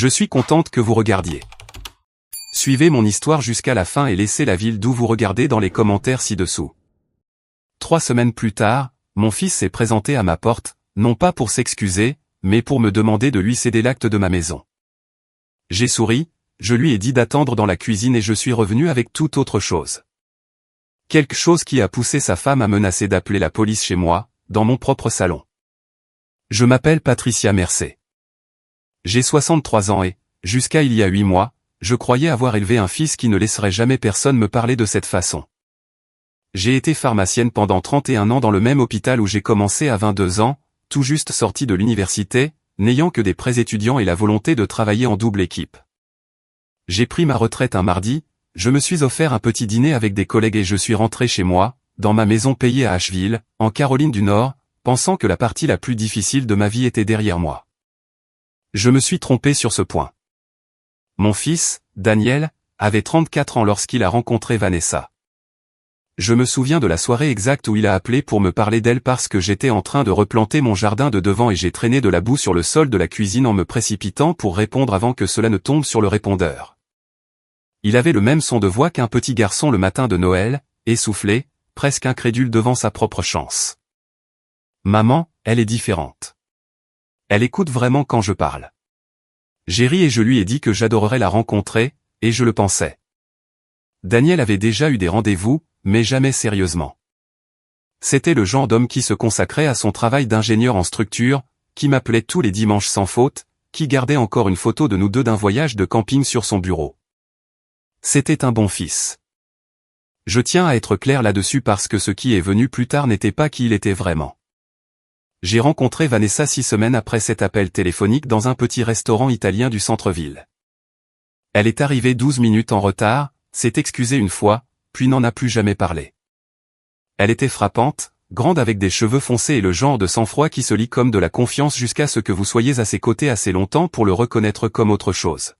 Je suis contente que vous regardiez. Suivez mon histoire jusqu'à la fin et laissez la ville d'où vous regardez dans les commentaires ci-dessous. 3 semaines plus tard, mon fils s'est présenté à ma porte, non pas pour s'excuser, mais pour me demander de lui céder l'acte de ma maison. J'ai souri, je lui ai dit d'attendre dans la cuisine et je suis revenu avec toute autre chose. Quelque chose qui a poussé sa femme à menacer d'appeler la police chez moi, dans mon propre salon. Je m'appelle Patricia Mercé. J'ai 63 ans et, jusqu'à il y a 8 mois, je croyais avoir élevé un fils qui ne laisserait jamais personne me parler de cette façon. J'ai été pharmacienne pendant 31 ans dans le même hôpital où j'ai commencé à 22 ans, tout juste sorti de l'université, n'ayant que des pré-étudiants et la volonté de travailler en double équipe. J'ai pris ma retraite un mardi, je me suis offert un petit dîner avec des collègues et je suis rentré chez moi, dans ma maison payée à Asheville, en Caroline du Nord, pensant que la partie la plus difficile de ma vie était derrière moi. Je me suis trompé sur ce point. Mon fils, Daniel, avait 34 ans lorsqu'il a rencontré Vanessa. Je me souviens de la soirée exacte où il a appelé pour me parler d'elle parce que j'étais en train de replanter mon jardin de devant et j'ai traîné de la boue sur le sol de la cuisine en me précipitant pour répondre avant que cela ne tombe sur le répondeur. Il avait le même son de voix qu'un petit garçon le matin de Noël, essoufflé, presque incrédule devant sa propre chance. Maman, elle est différente. Elle écoute vraiment quand je parle. J'ai ri et je lui ai dit que j'adorerais la rencontrer, et je le pensais. Daniel avait déjà eu des rendez-vous, mais jamais sérieusement. C'était le genre d'homme qui se consacrait à son travail d'ingénieur en structure, qui m'appelait tous les dimanches sans faute, qui gardait encore une photo de nous deux d'un voyage de camping sur son bureau. C'était un bon fils. Je tiens à être clair là-dessus parce que ce qui est venu plus tard n'était pas qui il était vraiment. J'ai rencontré Vanessa 6 semaines après cet appel téléphonique dans un petit restaurant italien du centre-ville. Elle est arrivée 12 minutes en retard, s'est excusée une fois, puis n'en a plus jamais parlé. Elle était frappante, grande avec des cheveux foncés et le genre de sang-froid qui se lit comme de la confiance jusqu'à ce que vous soyez à ses côtés assez longtemps pour le reconnaître comme autre chose.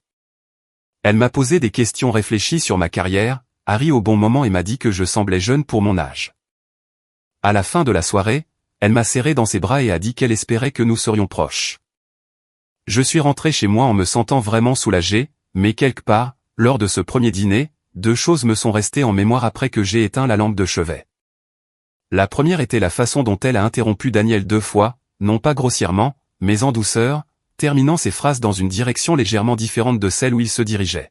Elle m'a posé des questions réfléchies sur ma carrière, a ri au bon moment et m'a dit que je semblais jeune pour mon âge. À la fin de la soirée, elle m'a serré dans ses bras et a dit qu'elle espérait que nous serions proches. Je suis rentré chez moi en me sentant vraiment soulagé, mais quelque part, lors de ce premier dîner, 2 choses me sont restées en mémoire après que j'ai éteint la lampe de chevet. La première était la façon dont elle a interrompu Daniel 2 fois, non pas grossièrement, mais en douceur, terminant ses phrases dans une direction légèrement différente de celle où il se dirigeait.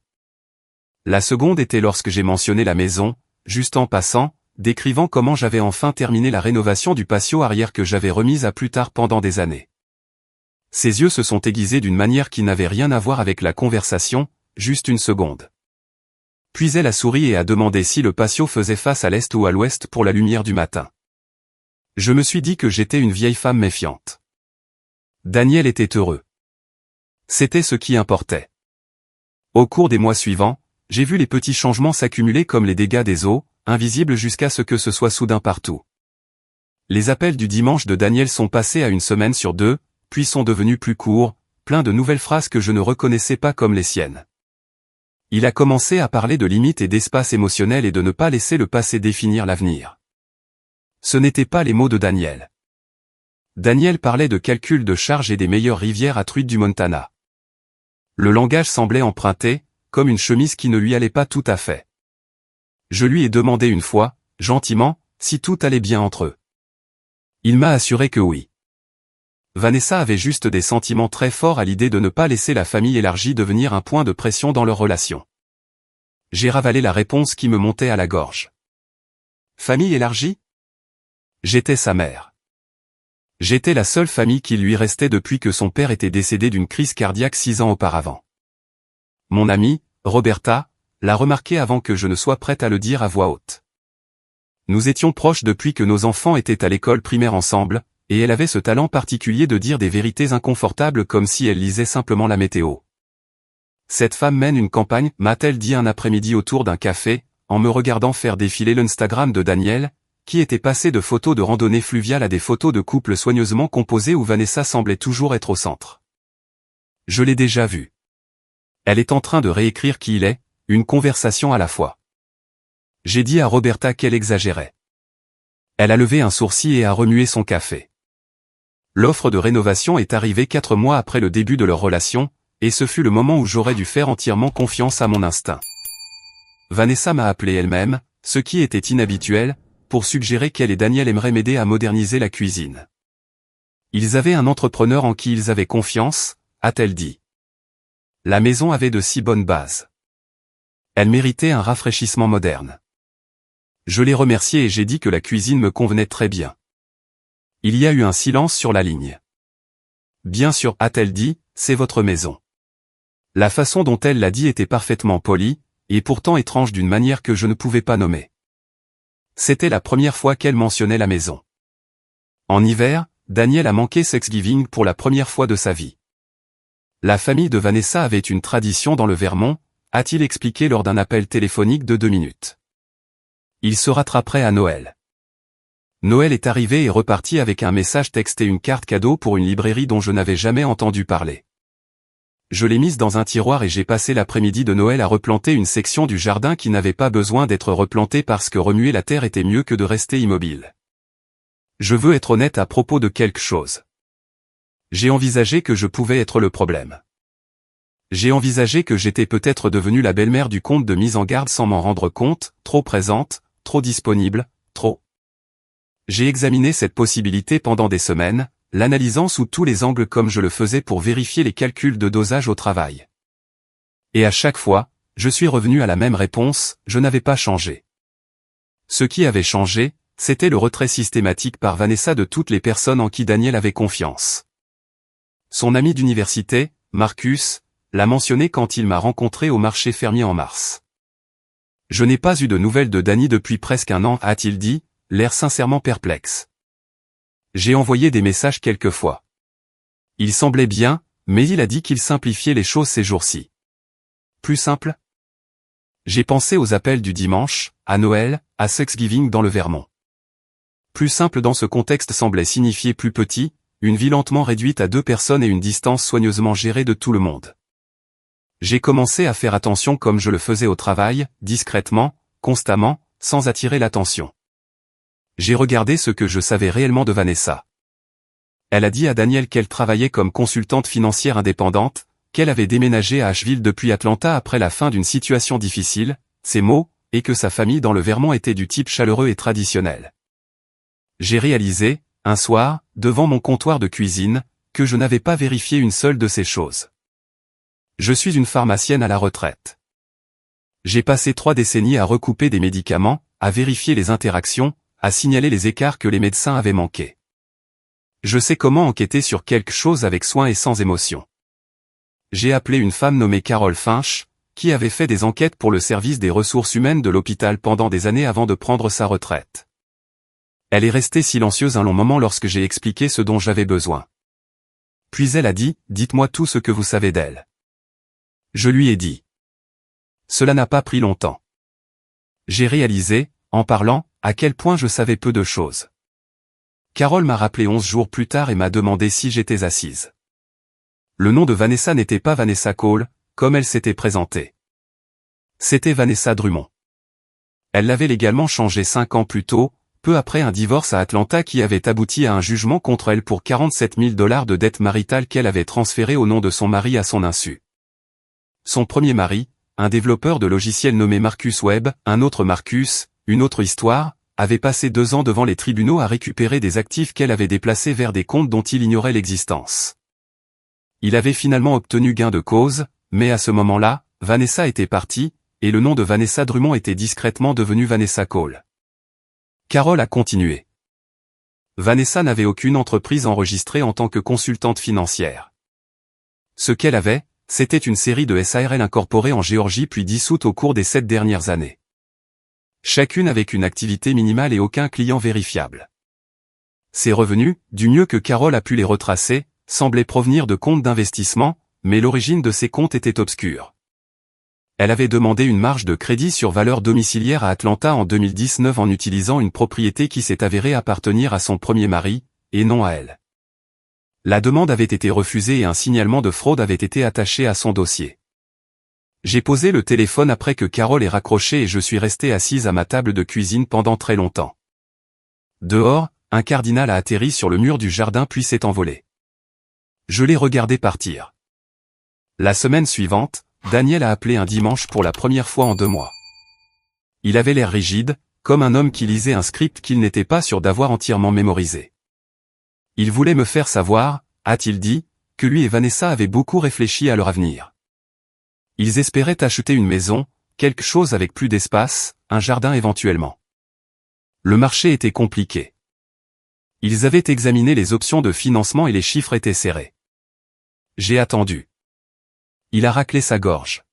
La seconde était lorsque j'ai mentionné la maison, juste en passant, décrivant comment j'avais enfin terminé la rénovation du patio arrière que j'avais remise à plus tard pendant des années. Ses yeux se sont aiguisés d'une manière qui n'avait rien à voir avec la conversation, juste une seconde. Puis elle a souri et a demandé si le patio faisait face à l'est ou à l'ouest pour la lumière du matin. Je me suis dit que j'étais une vieille femme méfiante. Daniel était heureux. C'était ce qui importait. Au cours des mois suivants, j'ai vu les petits changements s'accumuler comme les dégâts des eaux, invisibles jusqu'à ce que ce soit soudain partout. Les appels du dimanche de Daniel sont passés à 1 semaine sur 2, puis sont devenus plus courts, pleins de nouvelles phrases que je ne reconnaissais pas comme les siennes. Il a commencé à parler de limites et d'espace émotionnel et de ne pas laisser le passé définir l'avenir. Ce n'étaient pas les mots de Daniel. Daniel parlait de calcul de charge et des meilleures rivières à truites du Montana. Le langage semblait emprunté, comme une chemise qui ne lui allait pas tout à fait. Je lui ai demandé une fois, gentiment, si tout allait bien entre eux. Il m'a assuré que oui. Vanessa avait juste des sentiments très forts à l'idée de ne pas laisser la famille élargie devenir un point de pression dans leur relation. J'ai ravalé la réponse qui me montait à la gorge. Famille élargie ? J'étais sa mère. J'étais la seule famille qui lui restait depuis que son père était décédé d'une crise cardiaque 6 ans auparavant. Mon amie, Roberta, l'a remarqué avant que je ne sois prête à le dire à voix haute. Nous étions proches depuis que nos enfants étaient à l'école primaire ensemble, et elle avait ce talent particulier de dire des vérités inconfortables comme si elle lisait simplement la météo. Cette femme mène une campagne, m'a-t-elle dit un après-midi autour d'un café, en me regardant faire défiler l'Instagram de Daniel, qui était passé de photos de randonnée fluviale à des photos de couples soigneusement composés où Vanessa semblait toujours être au centre. Je l'ai déjà vue. Elle est en train de réécrire qui il est, une conversation à la fois. J'ai dit à Roberta qu'elle exagérait. Elle a levé un sourcil et a remué son café. L'offre de rénovation est arrivée 4 mois après le début de leur relation, et ce fut le moment où j'aurais dû faire entièrement confiance à mon instinct. Vanessa m'a appelé elle-même, ce qui était inhabituel, pour suggérer qu'elle et Daniel aimeraient m'aider à moderniser la cuisine. Ils avaient un entrepreneur en qui ils avaient confiance, a-t-elle dit. La maison avait de si bonnes bases. Elle méritait un rafraîchissement moderne. Je l'ai remercié et j'ai dit que la cuisine me convenait très bien. Il y a eu un silence sur la ligne. Bien sûr, a-t-elle dit, c'est votre maison. La façon dont elle l'a dit était parfaitement polie, et pourtant étrange d'une manière que je ne pouvais pas nommer. C'était la première fois qu'elle mentionnait la maison. En hiver, Daniel a manqué Thanksgiving pour la première fois de sa vie. La famille de Vanessa avait une tradition dans le Vermont, a-t-il expliqué lors d'un appel téléphonique de 2 minutes. Il se rattraperait à Noël. Noël est arrivé et reparti avec un message texte et une carte cadeau pour une librairie dont je n'avais jamais entendu parler. Je l'ai mise dans un tiroir et j'ai passé l'après-midi de Noël à replanter une section du jardin qui n'avait pas besoin d'être replantée parce que remuer la terre était mieux que de rester immobile. Je veux être honnête à propos de quelque chose. J'ai envisagé que je pouvais être le problème. J'ai envisagé que j'étais peut-être devenue la belle-mère du comte de mise en garde sans m'en rendre compte, trop présente, trop disponible, trop. J'ai examiné cette possibilité pendant des semaines, l'analysant sous tous les angles comme je le faisais pour vérifier les calculs de dosage au travail. Et à chaque fois, je suis revenu à la même réponse, je n'avais pas changé. Ce qui avait changé, c'était le retrait systématique par Vanessa de toutes les personnes en qui Daniel avait confiance. Son ami d'université, Marcus, l'a mentionné quand il m'a rencontré au marché fermier en mars. Je n'ai pas eu de nouvelles de Danny depuis presque un an, a-t-il dit, l'air sincèrement perplexe. J'ai envoyé des messages quelquefois. Il semblait bien, mais il a dit qu'il simplifiait les choses ces jours-ci. Plus simple? J'ai pensé aux appels du dimanche, à Noël, à Thanksgiving dans le Vermont. Plus simple dans ce contexte semblait signifier plus petit, une vie lentement réduite à 2 personnes et une distance soigneusement gérée de tout le monde. J'ai commencé à faire attention comme je le faisais au travail, discrètement, constamment, sans attirer l'attention. J'ai regardé ce que je savais réellement de Vanessa. Elle a dit à Daniel qu'elle travaillait comme consultante financière indépendante, qu'elle avait déménagé à Asheville depuis Atlanta après la fin d'une situation difficile, ses mots, et que sa famille dans le Vermont était du type chaleureux et traditionnel. J'ai réalisé, un soir, devant mon comptoir de cuisine, que je n'avais pas vérifié une seule de ces choses. Je suis une pharmacienne à la retraite. J'ai passé 3 décennies à recouper des médicaments, à vérifier les interactions, à signaler les écarts que les médecins avaient manqués. Je sais comment enquêter sur quelque chose avec soin et sans émotion. J'ai appelé une femme nommée Carol Finch, qui avait fait des enquêtes pour le service des ressources humaines de l'hôpital pendant des années avant de prendre sa retraite. Elle est restée silencieuse un long moment lorsque j'ai expliqué ce dont j'avais besoin. Puis elle a dit, « Dites-moi tout ce que vous savez d'elle. » Je lui ai dit. Cela n'a pas pris longtemps. J'ai réalisé, en parlant, à quel point je savais peu de choses. Carole m'a rappelé 11 jours plus tard et m'a demandé si j'étais assise. Le nom de Vanessa n'était pas Vanessa Cole, comme elle s'était présentée. C'était Vanessa Drummond. Elle l'avait légalement changé 5 ans plus tôt, peu après un divorce à Atlanta qui avait abouti à un jugement contre elle pour 47 000 $ de dette maritale qu'elle avait transférée au nom de son mari à son insu. Son premier mari, un développeur de logiciels nommé Marcus Webb, un autre Marcus, une autre histoire, avait passé 2 ans devant les tribunaux à récupérer des actifs qu'elle avait déplacés vers des comptes dont il ignorait l'existence. Il avait finalement obtenu gain de cause, mais à ce moment-là, Vanessa était partie, et le nom de Vanessa Drummond était discrètement devenu Vanessa Cole. Carole a continué. Vanessa n'avait aucune entreprise enregistrée en tant que consultante financière. Ce qu'elle avait, c'était une série de SARL incorporées en Géorgie puis dissoutes au cours des 7 dernières années. Chacune avec une activité minimale et aucun client vérifiable. Ses revenus, du mieux que Carole a pu les retracer, semblaient provenir de comptes d'investissement, mais l'origine de ces comptes était obscure. Elle avait demandé une marge de crédit sur valeur domiciliaire à Atlanta en 2019 en utilisant une propriété qui s'est avérée appartenir à son premier mari, et non à elle. La demande avait été refusée et un signalement de fraude avait été attaché à son dossier. J'ai posé le téléphone après que Carole ait raccroché et je suis resté assise à ma table de cuisine pendant très longtemps. Dehors, un cardinal a atterri sur le mur du jardin puis s'est envolé. Je l'ai regardé partir. La semaine suivante, Daniel a appelé un dimanche pour la première fois en 2 mois. Il avait l'air rigide, comme un homme qui lisait un script qu'il n'était pas sûr d'avoir entièrement mémorisé. Il voulait me faire savoir, a-t-il dit, que lui et Vanessa avaient beaucoup réfléchi à leur avenir. Ils espéraient acheter une maison, quelque chose avec plus d'espace, un jardin éventuellement. Le marché était compliqué. Ils avaient examiné les options de financement et les chiffres étaient serrés. J'ai attendu. Il a raclé sa gorge.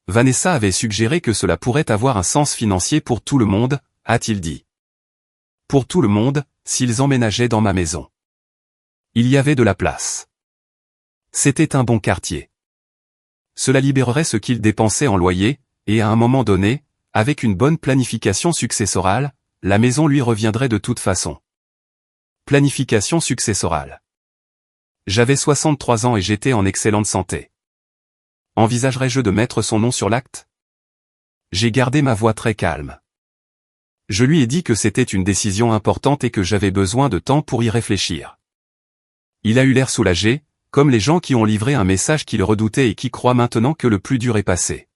Vanessa avait suggéré que cela pourrait avoir un sens financier pour tout le monde, a-t-il dit. Pour tout le monde, s'ils emménageaient dans ma maison. Il y avait de la place. C'était un bon quartier. Cela libérerait ce qu'ils dépensaient en loyer, et à un moment donné, avec une bonne planification successorale, la maison lui reviendrait de toute façon. Planification successorale. J'avais 63 ans et j'étais en excellente santé. Envisagerais-je de mettre son nom sur l'acte? J'ai gardé ma voix très calme. Je lui ai dit que c'était une décision importante et que j'avais besoin de temps pour y réfléchir. Il a eu l'air soulagé, comme les gens qui ont livré un message qu'ils redoutaient et qui croient maintenant que le plus dur est passé.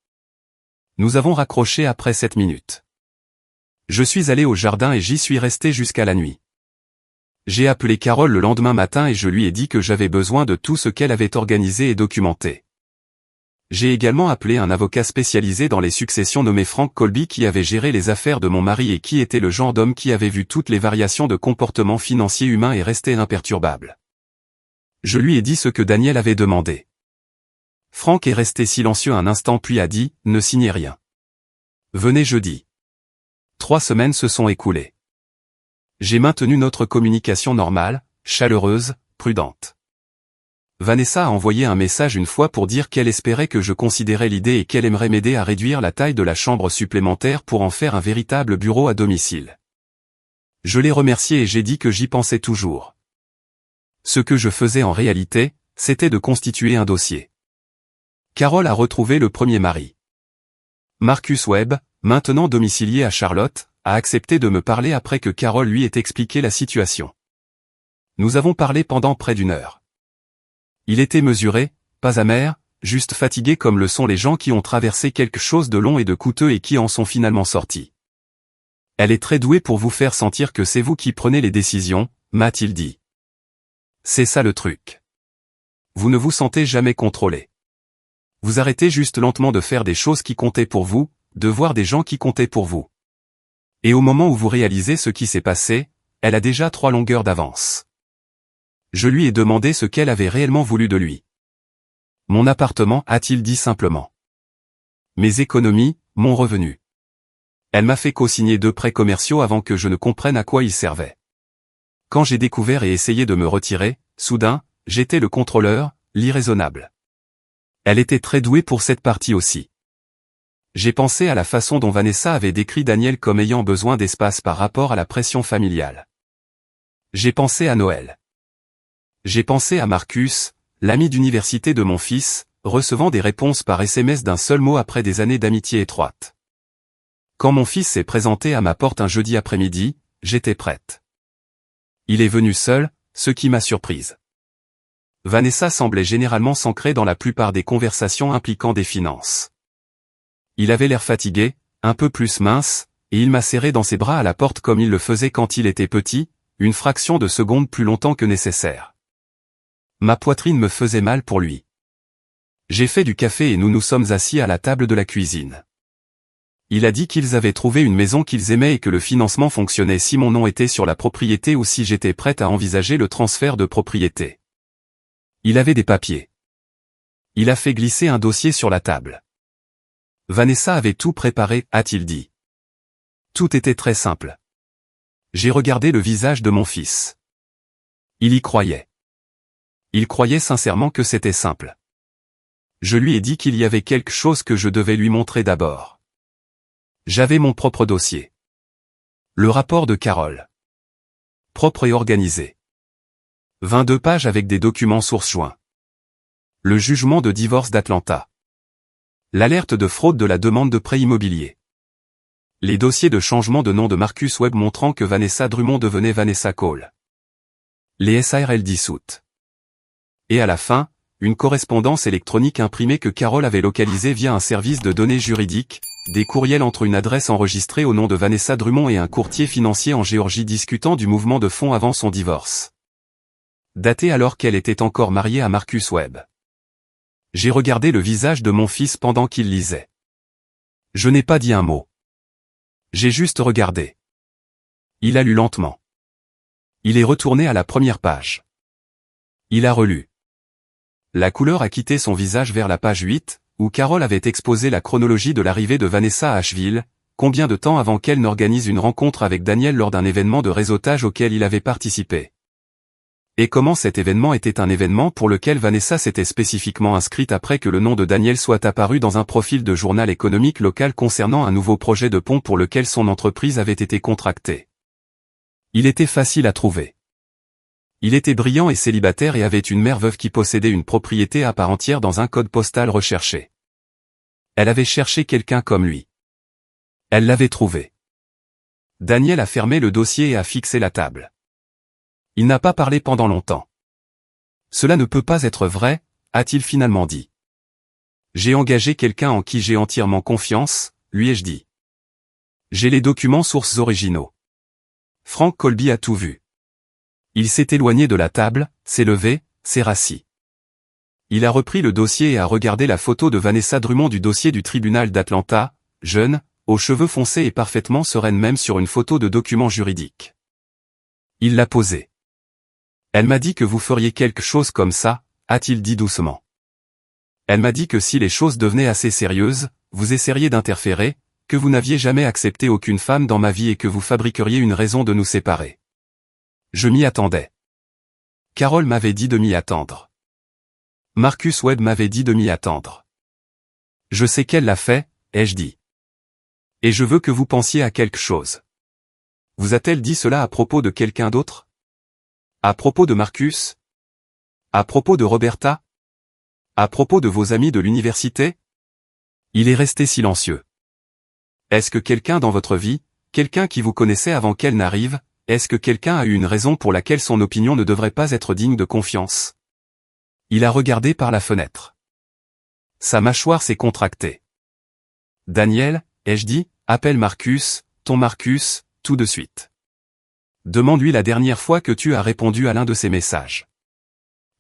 Nous avons raccroché après 7 minutes. Je suis allé au jardin et j'y suis resté jusqu'à la nuit. J'ai appelé Carole le lendemain matin et je lui ai dit que j'avais besoin de tout ce qu'elle avait organisé et documenté. J'ai également appelé un avocat spécialisé dans les successions nommé Frank Colby qui avait géré les affaires de mon mari et qui était le genre d'homme qui avait vu toutes les variations de comportement financier humain et resté imperturbable. Je lui ai dit ce que Daniel avait demandé. Frank est resté silencieux un instant puis a dit « Ne signez rien. Venez jeudi ». 3 semaines se sont écoulées. J'ai maintenu notre communication normale, chaleureuse, prudente. Vanessa a envoyé un message une fois pour dire qu'elle espérait que je considérais l'idée et qu'elle aimerait m'aider à réduire la taille de la chambre supplémentaire pour en faire un véritable bureau à domicile. Je l'ai remerciée et j'ai dit que j'y pensais toujours. Ce que je faisais en réalité, c'était de constituer un dossier. Carole a retrouvé le premier mari. Marcus Webb, maintenant domicilié à Charlotte, a accepté de me parler après que Carole lui ait expliqué la situation. Nous avons parlé pendant près d'1 heure. Il était mesuré, pas amer, juste fatigué comme le sont les gens qui ont traversé quelque chose de long et de coûteux et qui en sont finalement sortis. Elle est très douée pour vous faire sentir que c'est vous qui prenez les décisions, m'a-t-il dit. C'est ça le truc. Vous ne vous sentez jamais contrôlé. Vous arrêtez juste lentement de faire des choses qui comptaient pour vous, de voir des gens qui comptaient pour vous. Et au moment où vous réalisez ce qui s'est passé, elle a déjà 3 longueurs d'avance. Je lui ai demandé ce qu'elle avait réellement voulu de lui. Mon appartement, a-t-il dit simplement. Mes économies, mon revenu. Elle m'a fait co-signer 2 prêts commerciaux avant que je ne comprenne à quoi ils servaient. Quand j'ai découvert et essayé de me retirer, soudain, j'étais le contrôleur, l'irraisonnable. Elle était très douée pour cette partie aussi. J'ai pensé à la façon dont Vanessa avait décrit Daniel comme ayant besoin d'espace par rapport à la pression familiale. J'ai pensé à Noël. J'ai pensé à Marcus, l'ami d'université de mon fils, recevant des réponses par SMS d'un seul mot après des années d'amitié étroite. Quand mon fils s'est présenté à ma porte un jeudi après-midi, j'étais prête. Il est venu seul, ce qui m'a surprise. Vanessa semblait généralement s'ancrer dans la plupart des conversations impliquant des finances. Il avait l'air fatigué, un peu plus mince, et il m'a serré dans ses bras à la porte comme il le faisait quand il était petit, une fraction de seconde plus longtemps que nécessaire. Ma poitrine me faisait mal pour lui. J'ai fait du café et nous nous sommes assis à la table de la cuisine. Il a dit qu'ils avaient trouvé une maison qu'ils aimaient et que le financement fonctionnait si mon nom était sur la propriété ou si j'étais prête à envisager le transfert de propriété. Il avait des papiers. Il a fait glisser un dossier sur la table. Vanessa avait tout préparé, a-t-il dit. Tout était très simple. J'ai regardé le visage de mon fils. Il y croyait. Il croyait sincèrement que c'était simple. Je lui ai dit qu'il y avait quelque chose que je devais lui montrer d'abord. J'avais mon propre dossier. Le rapport de Carole. Propre et organisé. 22 pages avec des documents sources joints. Le jugement de divorce d'Atlanta. L'alerte de fraude de la demande de prêt immobilier. Les dossiers de changement de nom de Marcus Webb montrant que Vanessa Drummond devenait Vanessa Cole. Les SARL dissoutes. Et à la fin, une correspondance électronique imprimée que Carol avait localisée via un service de données juridiques, des courriels entre une adresse enregistrée au nom de Vanessa Drummond et un courtier financier en Géorgie discutant du mouvement de fonds avant son divorce. Daté alors qu'elle était encore mariée à Marcus Webb. J'ai regardé le visage de mon fils pendant qu'il lisait. Je n'ai pas dit un mot. J'ai juste regardé. Il a lu lentement. Il est retourné à la première page. Il a relu. La couleur a quitté son visage vers la page 8, où Carol avait exposé la chronologie de l'arrivée de Vanessa à Asheville, combien de temps avant qu'elle n'organise une rencontre avec Daniel lors d'un événement de réseautage auquel il avait participé. Et comment cet événement était un événement pour lequel Vanessa s'était spécifiquement inscrite après que le nom de Daniel soit apparu dans un profil de journal économique local concernant un nouveau projet de pont pour lequel son entreprise avait été contractée. Il était facile à trouver. Il était brillant et célibataire et avait une mère veuve qui possédait une propriété à part entière dans un code postal recherché. Elle avait cherché quelqu'un comme lui. Elle l'avait trouvé. Daniel a fermé le dossier et a fixé la table. Il n'a pas parlé pendant longtemps. Cela ne peut pas être vrai, a-t-il finalement dit. J'ai engagé quelqu'un en qui j'ai entièrement confiance, lui ai-je dit. J'ai les documents sources originaux. Frank Colby a tout vu. Il s'est éloigné de la table, s'est levé, s'est rassis. Il a repris le dossier et a regardé la photo de Vanessa Drummond du dossier du tribunal d'Atlanta, jeune, aux cheveux foncés et parfaitement sereine même sur une photo de document juridique. Il l'a posée. Elle m'a dit que vous feriez quelque chose comme ça, a-t-il dit doucement. Elle m'a dit que si les choses devenaient assez sérieuses, vous essaieriez d'interférer, que vous n'aviez jamais accepté aucune femme dans ma vie et que vous fabriqueriez une raison de nous séparer. Je m'y attendais. Carol m'avait dit de m'y attendre. Marcus Webb m'avait dit de m'y attendre. Je sais qu'elle l'a fait, ai-je dit. Et je veux que vous pensiez à quelque chose. Vous a-t-elle dit cela à propos de quelqu'un d'autre? À propos de Marcus? À propos de Roberta? À propos de vos amis de l'université? Il est resté silencieux. Est-ce que quelqu'un dans votre vie, quelqu'un qui vous connaissait avant qu'elle n'arrive, est-ce que quelqu'un a eu une raison pour laquelle son opinion ne devrait pas être digne de confiance? Il a regardé par la fenêtre. Sa mâchoire s'est contractée. Daniel, ai-je dit, appelle Marcus, ton Marcus, tout de suite. Demande-lui la dernière fois que tu as répondu à l'un de ses messages.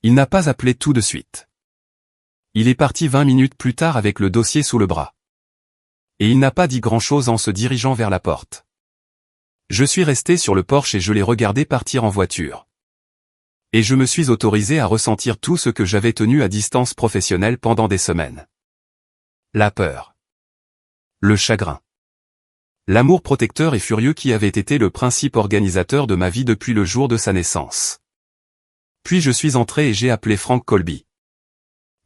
Il n'a pas appelé tout de suite. Il est parti 20 minutes plus tard avec le dossier sous le bras. Et il n'a pas dit grand-chose en se dirigeant vers la porte. Je suis resté sur le porche et je l'ai regardé partir en voiture. Et je me suis autorisé à ressentir tout ce que j'avais tenu à distance professionnelle pendant des semaines. La peur. Le chagrin. L'amour protecteur et furieux qui avait été le principe organisateur de ma vie depuis le jour de sa naissance. Puis je suis entré et j'ai appelé Frank Colby.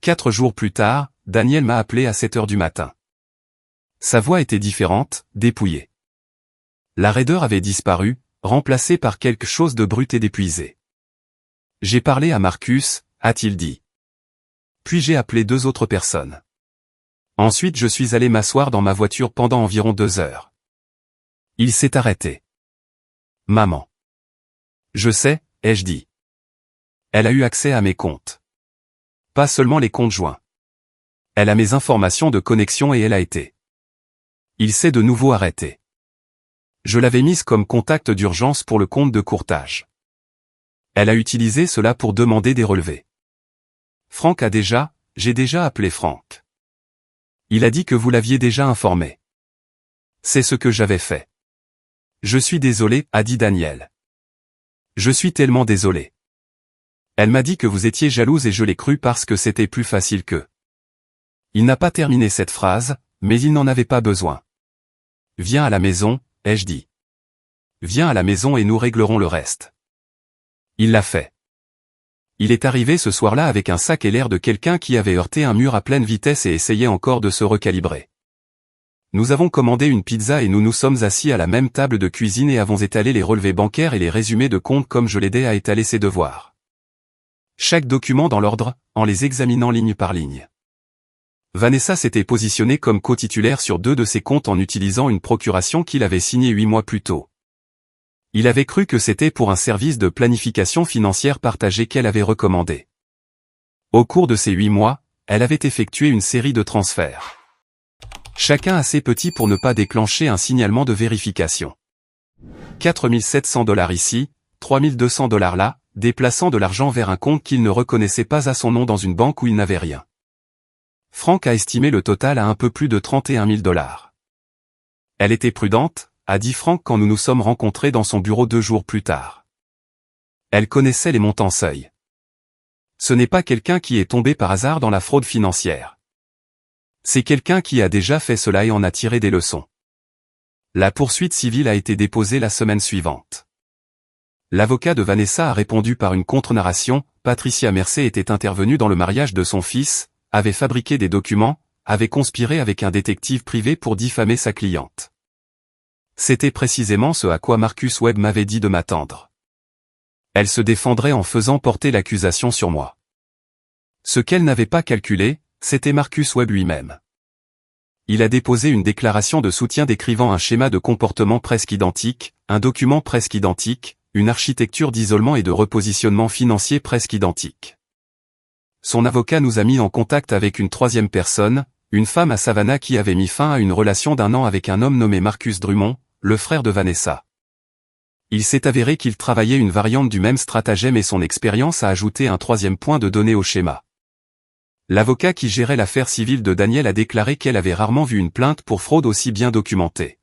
4 jours plus tard, Daniel m'a appelé à 7 heures du matin. Sa voix était différente, dépouillée. La raideur avait disparu, remplacée par quelque chose de brut et d'épuisé. J'ai parlé à Marcus, a-t-il dit. Puis j'ai appelé 2 autres personnes. Ensuite je suis allé m'asseoir dans ma voiture pendant environ 2 heures. Il s'est arrêté. Maman. Je sais, ai-je dit. Elle a eu accès à mes comptes. Pas seulement les comptes joints. Elle a mes informations de connexion et elle a été. Il s'est de nouveau arrêté. Je l'avais mise comme contact d'urgence pour le compte de courtage. Elle a utilisé cela pour demander des relevés. J'ai déjà appelé Frank. Il a dit que vous l'aviez déjà informé. C'est ce que j'avais fait. Je suis désolé, a dit Daniel. Je suis tellement désolé. Elle m'a dit que vous étiez jalouse et je l'ai cru parce que c'était plus facile que. Il n'a pas terminé cette phrase, mais il n'en avait pas besoin. Viens à la maison, ai-je dit. Viens à la maison et nous réglerons le reste. Il l'a fait. Il est arrivé ce soir-là avec un sac et l'air de quelqu'un qui avait heurté un mur à pleine vitesse et essayait encore de se recalibrer. Nous avons commandé une pizza et nous nous sommes assis à la même table de cuisine et avons étalé les relevés bancaires et les résumés de comptes comme je l'aidais à étaler ses devoirs. Chaque document dans l'ordre, en les examinant ligne par ligne. Vanessa s'était positionnée comme co-titulaire sur 2 de ses comptes en utilisant une procuration qu'il avait signée 8 mois plus tôt. Il avait cru que c'était pour un service de planification financière partagée qu'elle avait recommandé. Au cours de ces 8 mois, elle avait effectué une série de transferts. Chacun assez petit pour ne pas déclencher un signalement de vérification. 4700 $ ici, 3200 $ là, déplaçant de l'argent vers un compte qu'il ne reconnaissait pas à son nom dans une banque où il n'avait rien. Franck a estimé le total à un peu plus de 31 000 $. Elle était prudente, a dit Franck quand nous nous sommes rencontrés dans son bureau 2 jours plus tard. Elle connaissait les montants seuils. Ce n'est pas quelqu'un qui est tombé par hasard dans la fraude financière. C'est quelqu'un qui a déjà fait cela et en a tiré des leçons. La poursuite civile a été déposée la semaine suivante. L'avocat de Vanessa a répondu par une contre-narration. Patricia Mercé était intervenue dans le mariage de son fils, avait fabriqué des documents, avait conspiré avec un détective privé pour diffamer sa cliente. C'était précisément ce à quoi Marcus Webb m'avait dit de m'attendre. Elle se défendrait en faisant porter l'accusation sur moi. Ce qu'elle n'avait pas calculé, c'était Marcus Webb lui-même. Il a déposé une déclaration de soutien décrivant un schéma de comportement presque identique, un document presque identique, une architecture d'isolement et de repositionnement financier presque identique. Son avocat nous a mis en contact avec une troisième personne, une femme à Savannah qui avait mis fin à une relation d'1 an avec un homme nommé Marcus Drummond, le frère de Vanessa. Il s'est avéré qu'il travaillait une variante du même stratagème et son expérience a ajouté un troisième point de données au schéma. L'avocat qui gérait l'affaire civile de Daniel a déclaré qu'elle avait rarement vu une plainte pour fraude aussi bien documentée.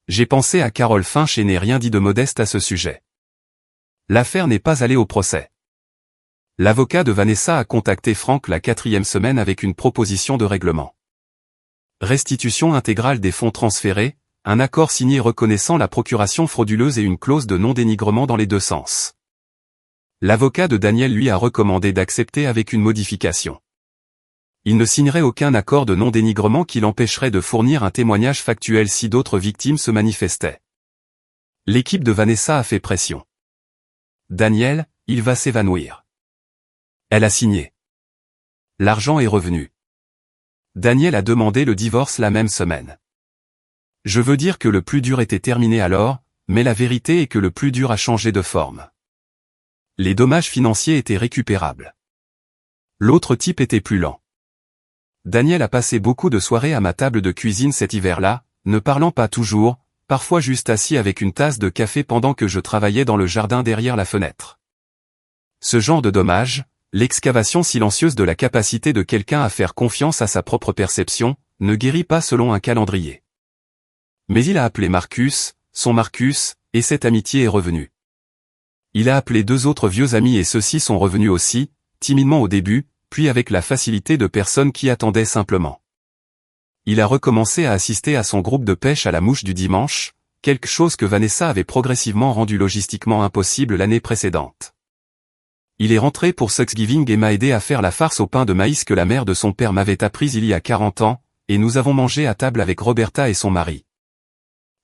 J'ai pensé à Carole Finch et n'ai rien dit de modeste à ce sujet. L'affaire n'est pas allée au procès. L'avocat de Vanessa a contacté Franck la 4e semaine avec une proposition de règlement. Restitution intégrale des fonds transférés, un accord signé reconnaissant la procuration frauduleuse et une clause de non-dénigrement dans les deux sens. L'avocat de Daniel lui a recommandé d'accepter avec une modification. Il ne signerait aucun accord de non-dénigrement qui l'empêcherait de fournir un témoignage factuel si d'autres victimes se manifestaient. L'équipe de Vanessa a fait pression. Daniel, il va s'évanouir. Elle a signé. L'argent est revenu. Daniel a demandé le divorce la même semaine. Je veux dire que le plus dur était terminé alors, mais la vérité est que le plus dur a changé de forme. Les dommages financiers étaient récupérables. L'autre type était plus lent. Daniel a passé beaucoup de soirées à ma table de cuisine cet hiver-là, ne parlant pas toujours, parfois juste assis avec une tasse de café pendant que je travaillais dans le jardin derrière la fenêtre. Ce genre de dommage, l'excavation silencieuse de la capacité de quelqu'un à faire confiance à sa propre perception, ne guérit pas selon un calendrier. Mais il a appelé Marcus, son Marcus, et cette amitié est revenue. Il a appelé 2 autres vieux amis et ceux-ci sont revenus aussi, timidement au début, puis avec la facilité de personnes qui attendaient simplement. Il a recommencé à assister à son groupe de pêche à la mouche du dimanche, quelque chose que Vanessa avait progressivement rendu logistiquement impossible l'année précédente. Il est rentré pour Thanksgiving et m'a aidé à faire la farce au pain de maïs que la mère de son père m'avait apprise il y a 40 ans, et nous avons mangé à table avec Roberta et son mari.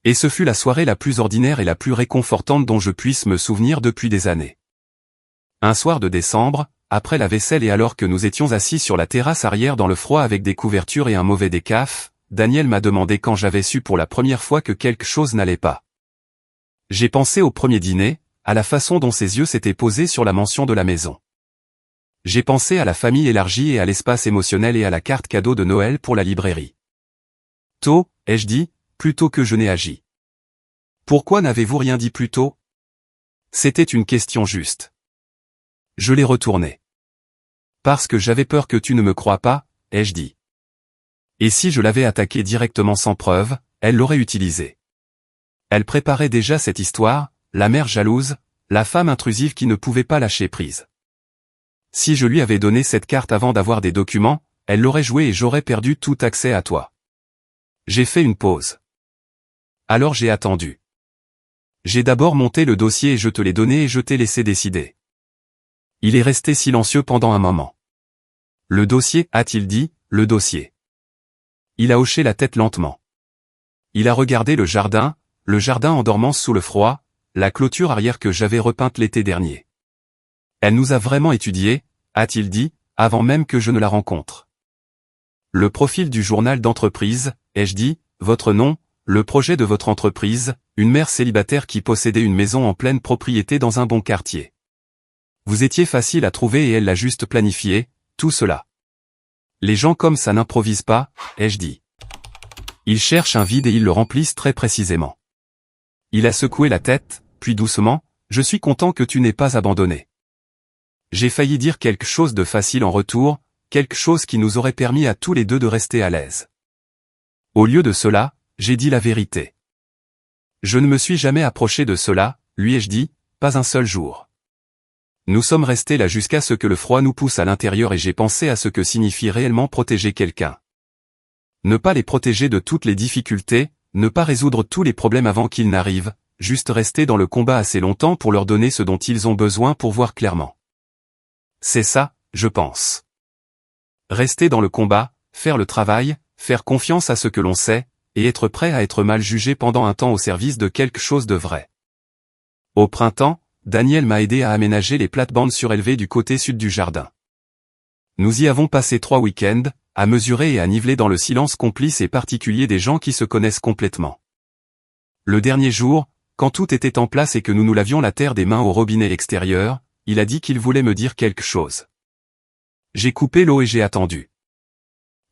Et ce fut la soirée la plus ordinaire et la plus réconfortante dont je puisse me souvenir depuis des années. Un soir de décembre, après la vaisselle et alors que nous étions assis sur la terrasse arrière dans le froid avec des couvertures et un mauvais décaf, Daniel m'a demandé quand j'avais su pour la première fois que quelque chose n'allait pas. J'ai pensé au premier dîner, à la façon dont ses yeux s'étaient posés sur la mention de la maison. J'ai pensé à la famille élargie et à l'espace émotionnel et à la carte cadeau de Noël pour la librairie. Tôt, ai-je dit, plutôt que je n'ai agi. Pourquoi n'avez-vous rien dit plus tôt? C'était une question juste. Je l'ai retournée. Parce que j'avais peur que tu ne me crois pas, ai-je dit. Et si je l'avais attaquée directement sans preuve, elle l'aurait utilisée. Elle préparait déjà cette histoire, la mère jalouse, la femme intrusive qui ne pouvait pas lâcher prise. Si je lui avais donné cette carte avant d'avoir des documents, elle l'aurait jouée et j'aurais perdu tout accès à toi. J'ai fait une pause. Alors j'ai attendu. J'ai d'abord monté le dossier et je te l'ai donné et je t'ai laissé décider. Il est resté silencieux pendant un moment. Le dossier, a-t-il dit, le dossier. Il a hoché la tête lentement. Il a regardé le jardin en dormance sous le froid, la clôture arrière que j'avais repeinte l'été dernier. Elle nous a vraiment étudiés, a-t-il dit, avant même que je ne la rencontre. Le profil du journal d'entreprise, ai-je dit, votre nom, le projet de votre entreprise, une mère célibataire qui possédait une maison en pleine propriété dans un bon quartier. Vous étiez facile à trouver et elle l'a juste planifié, tout cela. Les gens comme ça n'improvisent pas, ai-je dit. Ils cherchent un vide et ils le remplissent très précisément. Il a secoué la tête, puis doucement, je suis content que tu n'aies pas abandonné. J'ai failli dire quelque chose de facile en retour, quelque chose qui nous aurait permis à tous les deux de rester à l'aise. Au lieu de cela, j'ai dit la vérité. Je ne me suis jamais approché de cela, lui ai-je dit, pas un seul jour. Nous sommes restés là jusqu'à ce que le froid nous pousse à l'intérieur et j'ai pensé à ce que signifie réellement protéger quelqu'un. Ne pas les protéger de toutes les difficultés, ne pas résoudre tous les problèmes avant qu'ils n'arrivent, juste rester dans le combat assez longtemps pour leur donner ce dont ils ont besoin pour voir clairement. C'est ça, je pense. Rester dans le combat, faire le travail, faire confiance à ce que l'on sait, et être prêt à être mal jugé pendant un temps au service de quelque chose de vrai. Au printemps, Daniel m'a aidé à aménager les plates-bandes surélevées du côté sud du jardin. Nous y avons passé 3 week-ends, à mesurer et à niveler dans le silence complice et particulier des gens qui se connaissent complètement. Le dernier jour, quand tout était en place et que nous nous lavions la terre des mains au robinet extérieur, il a dit qu'il voulait me dire quelque chose. J'ai coupé l'eau et j'ai attendu.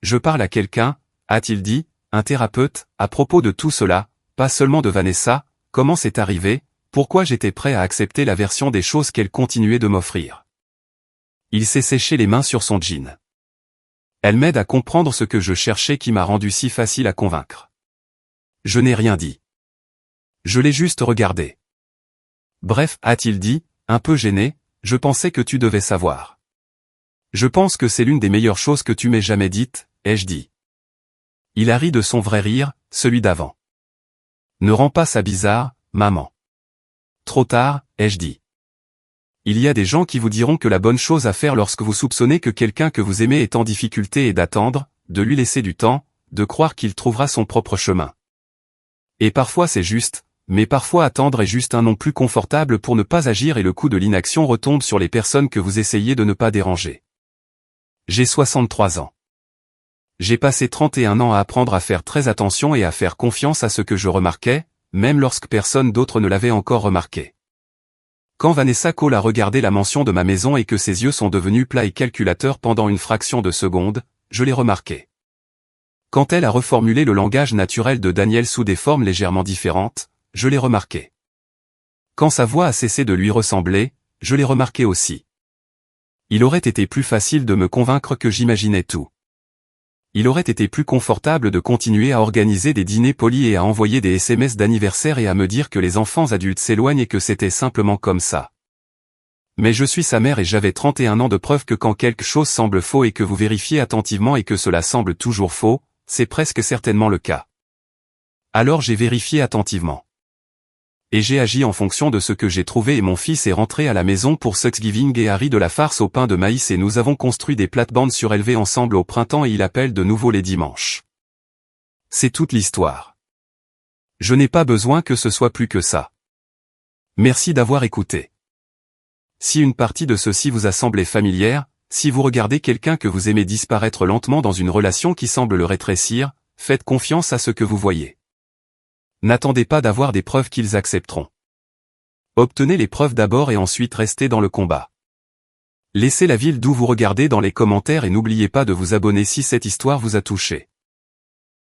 Je parle à quelqu'un, a-t-il dit, un thérapeute, à propos de tout cela, pas seulement de Vanessa, comment c'est arrivé, pourquoi j'étais prêt à accepter la version des choses qu'elle continuait de m'offrir. Il s'est séché les mains sur son jean. Elle m'aide à comprendre ce que je cherchais qui m'a rendu si facile à convaincre. Je n'ai rien dit. Je l'ai juste regardé. Bref, a-t-il dit, un peu gêné, je pensais que tu devais savoir. Je pense que c'est l'une des meilleures choses que tu m'aies jamais dites, ai-je dit. Il a ri de son vrai rire, celui d'avant. Ne rends pas ça bizarre, maman. Trop tard, ai-je dit. Il y a des gens qui vous diront que la bonne chose à faire lorsque vous soupçonnez que quelqu'un que vous aimez est en difficulté est d'attendre, de lui laisser du temps, de croire qu'il trouvera son propre chemin. Et parfois c'est juste, mais parfois attendre est juste un non plus confortable pour ne pas agir et le coup de l'inaction retombe sur les personnes que vous essayez de ne pas déranger. J'ai 63 ans. J'ai passé 31 ans à apprendre à faire très attention et à faire confiance à ce que je remarquais, même lorsque personne d'autre ne l'avait encore remarqué. Quand Vanessa Cole a regardé la mention de ma maison et que ses yeux sont devenus plats et calculateurs pendant une fraction de seconde, je l'ai remarqué. Quand elle a reformulé le langage naturel de Daniel sous des formes légèrement différentes, je l'ai remarqué. Quand sa voix a cessé de lui ressembler, je l'ai remarqué aussi. Il aurait été plus facile de me convaincre que j'imaginais tout. Il aurait été plus confortable de continuer à organiser des dîners polis et à envoyer des SMS d'anniversaire et à me dire que les enfants adultes s'éloignent et que c'était simplement comme ça. Mais je suis sa mère et j'avais 31 ans de preuve que quand quelque chose semble faux et que vous vérifiez attentivement et que cela semble toujours faux, c'est presque certainement le cas. Alors j'ai vérifié attentivement. Et j'ai agi en fonction de ce que j'ai trouvé et mon fils est rentré à la maison pour Thanksgiving et a ri de la farce au pain de maïs et nous avons construit des plates-bandes surélevées ensemble au printemps et il appelle de nouveau les dimanches. C'est toute l'histoire. Je n'ai pas besoin que ce soit plus que ça. Merci d'avoir écouté. Si une partie de ceci vous a semblé familière, si vous regardez quelqu'un que vous aimez disparaître lentement dans une relation qui semble le rétrécir, faites confiance à ce que vous voyez. N'attendez pas d'avoir des preuves qu'ils accepteront. Obtenez les preuves d'abord et ensuite restez dans le combat. Laissez la ville d'où vous regardez dans les commentaires et n'oubliez pas de vous abonner si cette histoire vous a touché.